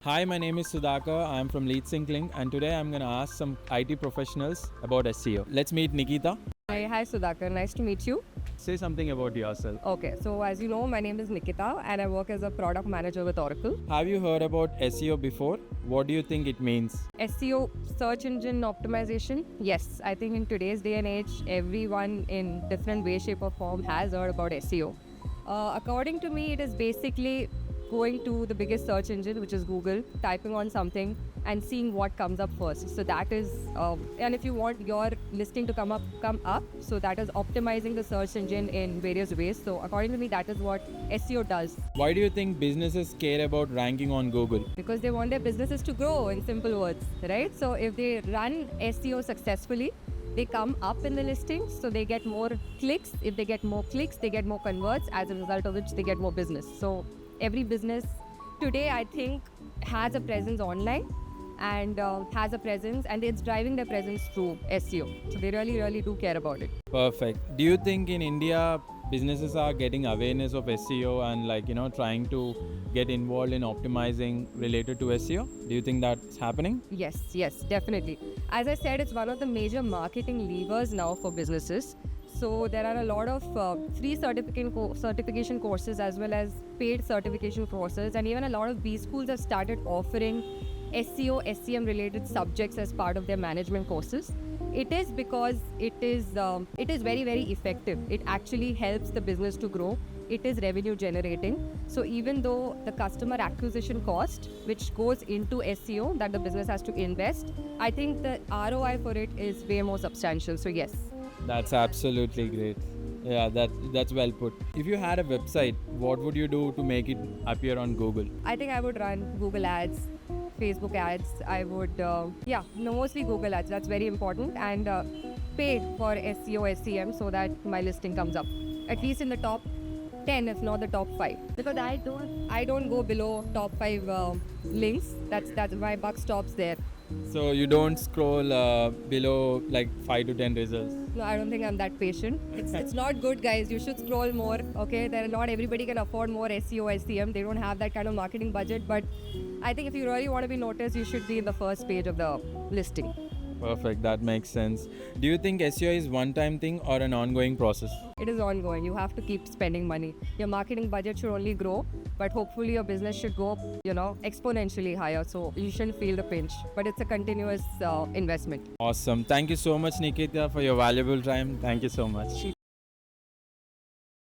Hi, my name is Sudhakar. I'm from Lead Sync Link, and today I'm going to ask some IT professionals about SEO. Let's meet Nikita. Hi Sudhakar, nice to meet you. Say something about yourself. Okay, so as you know, my name is Nikita and I work as a product manager with Oracle. Have you heard about SEO before? What do you think it means? SEO, search engine optimization. Yes, I think in today's day and age, everyone in different way, shape, or form has heard about SEO. According to me, it is basically going to the biggest search engine, which is Google, typing on something and seeing what comes up first. So that is, and if you want your listing to come up, so that is optimizing the search engine in various ways. So according to me, that is what SEO does. Why do you think businesses care about ranking on Google? Because they want their businesses to grow, in simple words, right? So if they run SEO successfully, they come up in the listings, so they get more clicks. If they get more clicks, they get more converts, as a result of which they get more business. So every business today, I think, has a presence online and has a presence, and it's driving their presence through SEO. So they really do care about it. Perfect. Do you think in India businesses are getting awareness of SEO and trying to get involved in optimizing related to SEO? Do you think that's happening? Yes, definitely. As I said, it's one of the major marketing levers now for businesses. So there are a lot of free certification courses as well as paid certification courses, and even a lot of B schools have started offering SEO, SEM related subjects as part of their management courses. It is because it is very effective. It actually helps the business to grow. It is revenue generating. So even though the customer acquisition cost, which goes into SEO, that the business has to invest, I think the ROI for it is way more substantial. So yes. That's absolutely great. Yeah, that's well put. If you had a website, what would you do to make it appear on Google? I think I would run Google Ads, Facebook Ads. I would, mostly Google Ads. That's very important, and pay for SEO, SEM, so that my listing comes up at least in the top 10, if not the top 5. Because I don't go below top 5 links. That's my buck stops there. So you don't scroll below like 5 to 10 results. No, I don't think I'm that patient. It's not good, guys. You should scroll more. Okay, not everybody can afford more SEO, SEM. They don't have that kind of marketing budget. But I think if you really want to be noticed, you should be in the first page of the listing. Perfect, that makes sense. Do you think SEO is one-time thing or an ongoing process? It is ongoing. You have to keep spending money. Your marketing budget should only grow, but hopefully your business should go, exponentially higher. So you shouldn't feel the pinch. But it's a continuous investment. Awesome. Thank you so much, Nikita, for your valuable time. Thank you so much.